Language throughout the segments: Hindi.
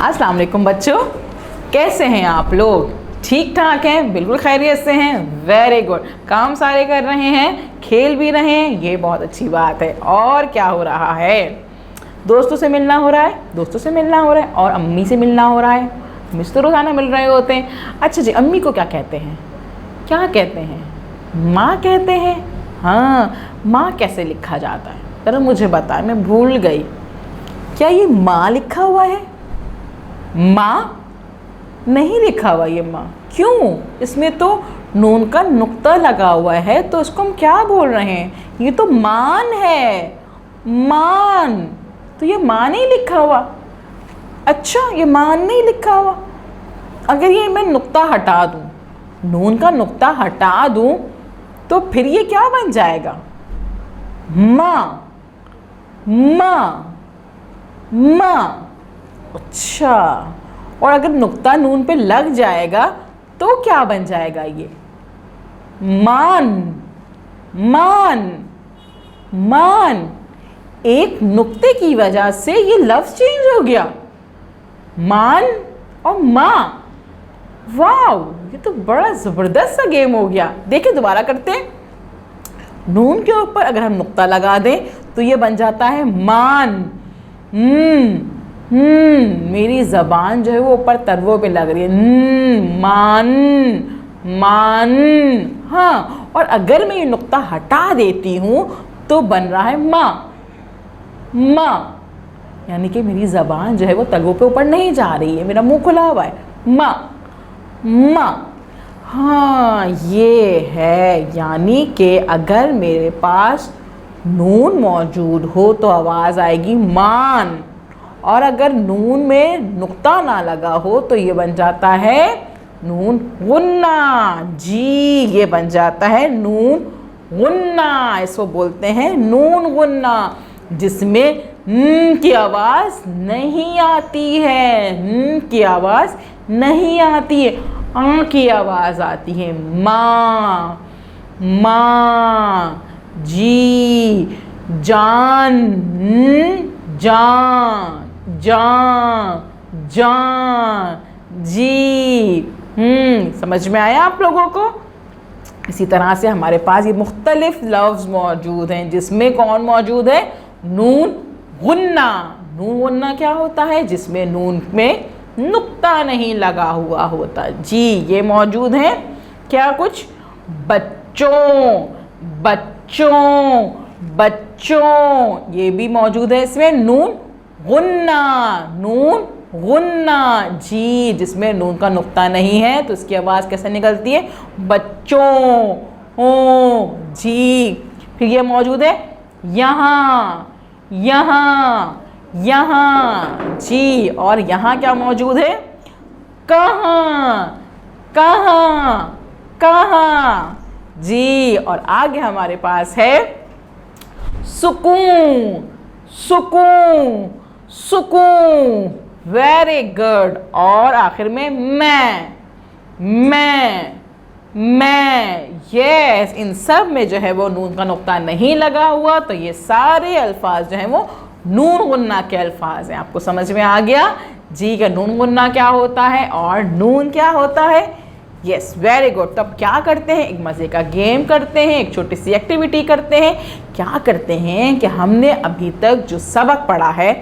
अस्सलाम वालेकुम बच्चों, कैसे हैं आप लोग? ठीक ठाक हैं? बिल्कुल खैरियत से हैं? Very good. काम सारे कर रहे हैं, खेल भी रहे हैं, ये बहुत अच्छी बात है। और क्या हो रहा है? दोस्तों से मिलना हो रहा है, दोस्तों से मिलना हो रहा है और अम्मी से मिलना हो रहा है। मिस तो रोज़ाना मिल रहे होते हैं। अच्छा जी, अम्मी को क्या कहते हैं? क्या कहते हैं? माँ कहते हैं। हाँ, माँ कैसे लिखा जाता है? जरा मुझे बताएं, मैं भूल गई। क्या ये माँ लिखा हुआ है? माँ नहीं लिखा हुआ ये माँ। क्यों? इसमें तो नून का नुक्ता लगा हुआ है, तो इसको हम क्या बोल रहे हैं? ये तो मान है, मान। तो ये मान नहीं लिखा हुआ। अच्छा, ये मान नहीं लिखा हुआ। अगर ये मैं नुक्ता हटा दूँ, नून का नुक्ता हटा दूँ, तो फिर ये क्या बन जाएगा? माँ, माँ, माँ। अच्छा, और अगर नुक्ता नून पे लग जाएगा तो क्या बन जाएगा? ये मान, मान, मान। एक नुक्ते की वजह से ये लफ्ज चेंज हो गया, मान और माँ। वाह, ये तो बड़ा जबरदस्त सा गेम हो गया। देखिए, दोबारा करते हैं। नून के ऊपर अगर हम नुक्ता लगा दें तो ये बन जाता है मान। मेरी ज़बान जो है वो ऊपर तर्वों पे लग रही है। मान, मान। हाँ, और अगर मैं ये नुक्ता हटा देती हूँ तो बन रहा है माँ, माँ। यानी कि मेरी ज़बान जो है वो तलवों पे ऊपर नहीं जा रही है, मेरा मुंह खुला हुआ है। माँ, माँ। हाँ, ये है। यानी कि अगर मेरे पास नून मौजूद हो तो आवाज़ आएगी मान, और अगर नून में नुक्ता ना लगा हो तो ये बन जाता है नून गुन्ना। जी, ये बन जाता है नून गुन्ना। इसको बोलते हैं नून गुन्ना, जिसमें की आवाज़ नहीं आती है। की आवाज़ नहीं आती है, की आवाज़ आती है। माँ, माँ। जी, जान, जान, जान, जान। जी। समझ में आया आप लोगों को? इसी तरह से हमारे पास ये मुख्तलिफ लफ्ज़ मौजूद हैं, जिसमें कौन मौजूद है? नून गुन्ना। नून गुन्ना क्या होता है? जिसमें नून में नुक्ता नहीं लगा हुआ होता। जी, ये मौजूद है। क्या कुछ? बच्चों, बच्चों, बच्चों। ये भी मौजूद है इसमें नून गुन्ना, नून गुन्ना। जी, जिसमें नून का नुक्ता नहीं है तो इसकी आवाज़ कैसे निकलती है? बच्चों। ओ जी। फिर ये मौजूद है यहाँ, यहाँ, यहाँ। जी, और यहाँ क्या मौजूद है? कहाँ, कहाँ, कहाँ। जी, और आगे हमारे पास है सुकून, सुकून, सुकून। Very good. और आखिर में मैं, मैं। यस, इन सब में जो है वो नून का नुक्ता नहीं लगा हुआ, तो ये सारे अल्फाज जो हैं वो नून गुन्ना के अल्फाज हैं। आपको समझ में आ गया जी का नून गुन्ना क्या होता है और नून क्या होता है? Yes, very good. तब क्या करते हैं? एक मज़े का गेम करते हैं, एक छोटी सी एक्टिविटी करते हैं। क्या करते हैं कि हमने अभी तक जो सबक पढ़ा है,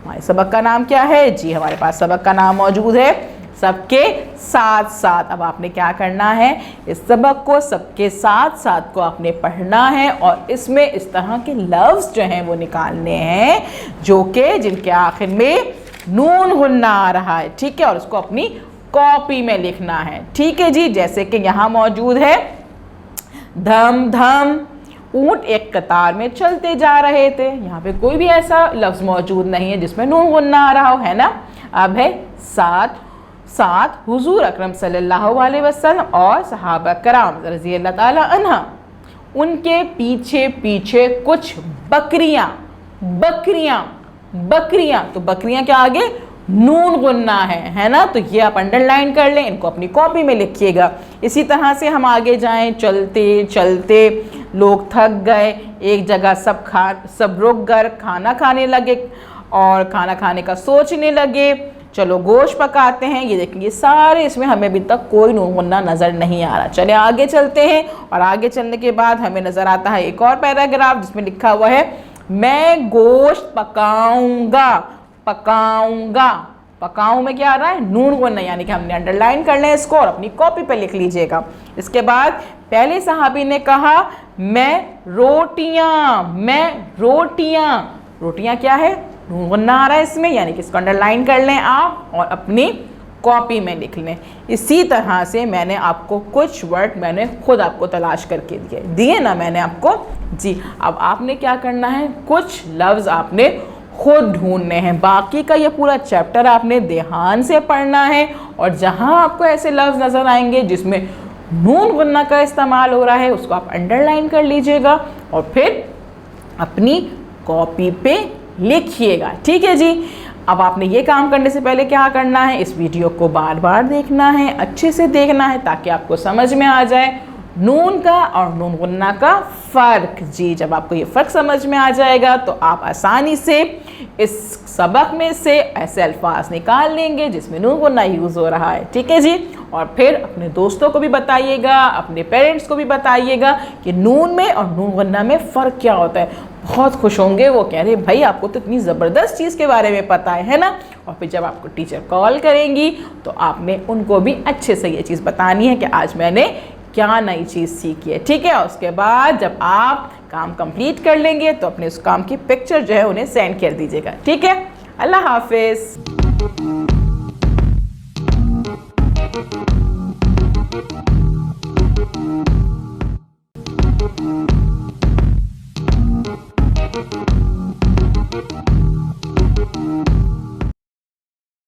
हमारे सबक का नाम क्या है? जी, हमारे पास सबक का नाम मौजूद है सबके साथ साथ। अब आपने क्या करना है? इस सबक को सबके साथ साथ को आपने पढ़ना है और इसमें इस तरह के लफ्ज़ जो हैं वो निकालने हैं जो कि जिनके आखिर में नून गुन्ना आ रहा है। ठीक है, और उसको अपनी कॉपी में लिखना है। ठीक है जी। जैसे कि यहाँ मौजूद है धम धम, ऊंट एक कतार में चलते जा रहे थे। यहाँ पे कोई भी ऐसा लफ्ज़ मौजूद नहीं है जिसमें नून गुन्ना आ रहा हो, है ना? अब है साथ साथ हुजूर अकरम सल्लल्लाहु अलैहि वसल्लम और सहाबा कराम रज़ी अल्लाह ताला अन्हा, उनके पीछे पीछे कुछ बकरियाँ, बकरियाँ, बकरियाँ। तो बकरियाँ क्या आगे नून गुन्ना है ना? तो ये आप अंडरलाइन कर लें, इनको अपनी कॉपी में लिखिएगा। इसी तरह से हम आगे जाएं। चलते चलते लोग थक गए, एक जगह सब रुक कर खाना खाने लगे और खाना खाने का सोचने लगे। चलो गोश्त पकाते हैं। ये देखेंगे सारे, इसमें हमें अभी तक कोई नून गुन्ना नज़र नहीं आ रहा। चले आगे चलते हैं, और आगे चलने के बाद हमें नज़र आता है एक और पैराग्राफ जिसमें लिखा हुआ है मैं गोश्त पकाऊंगा। पकाऊंगा, पकाऊं में क्या आ रहा है? नून गुन्ना, यानी कि हमने अंडरलाइन कर लें इसको और अपनी कॉपी पे लिख लीजिएगा। इसके बाद पहले सहाबी ने कहा मैं रोटियां। रोटियां क्या है? नून गुन्ना आ रहा है इसमें, यानी कि इसको अंडरलाइन कर लें आप और अपनी कॉपी में लिख लें। इसी तरह से मैंने आपको कुछ वर्ड मैंने खुद आपको तलाश करके दिए ना मैंने आपको जी। अब आपने क्या करना है, कुछ लफ्ज़ आपने खुद ढूंढने हैं। बाकी का ये पूरा चैप्टर आपने ध्यान से पढ़ना है, और जहां आपको ऐसे लफ्ज़ नज़र आएंगे जिसमें नून गुन्ना का इस्तेमाल हो रहा है उसको आप अंडरलाइन कर लीजिएगा और फिर अपनी कॉपी पे लिखिएगा। ठीक है जी। अब आपने ये काम करने से पहले क्या करना है, इस वीडियो को बार बार देखना है, अच्छे से देखना है, ताकि आपको समझ में आ जाए नून का और नून गुन्ना का फ़र्क। जी, जब आपको ये फ़र्क समझ में आ जाएगा तो आप आसानी से इस सबक में से ऐसे अल्फाज निकाल लेंगे जिसमें नून गुन्ना यूज़ हो रहा है। ठीक है जी। और फिर अपने दोस्तों को भी बताइएगा, अपने पेरेंट्स को भी बताइएगा कि नून में और नून गुन्ना में फ़र्क क्या होता है। बहुत खुश होंगे वो, कह रहे भाई आपको तो इतनी ज़बरदस्त चीज़ के बारे में पता है ना। और फिर जब आपको टीचर कॉल करेंगी तो आपने उनको भी अच्छे से ये चीज़ बतानी है कि आज मैंने क्या नई चीज़ सीखी है। ठीक है। और उसके बाद जब आप काम कंप्लीट कर लेंगे तो अपने उस काम की पिक्चर जो है उन्हें सेंड कर दीजिएगा। ठीक है। अल्लाह हाफिज़।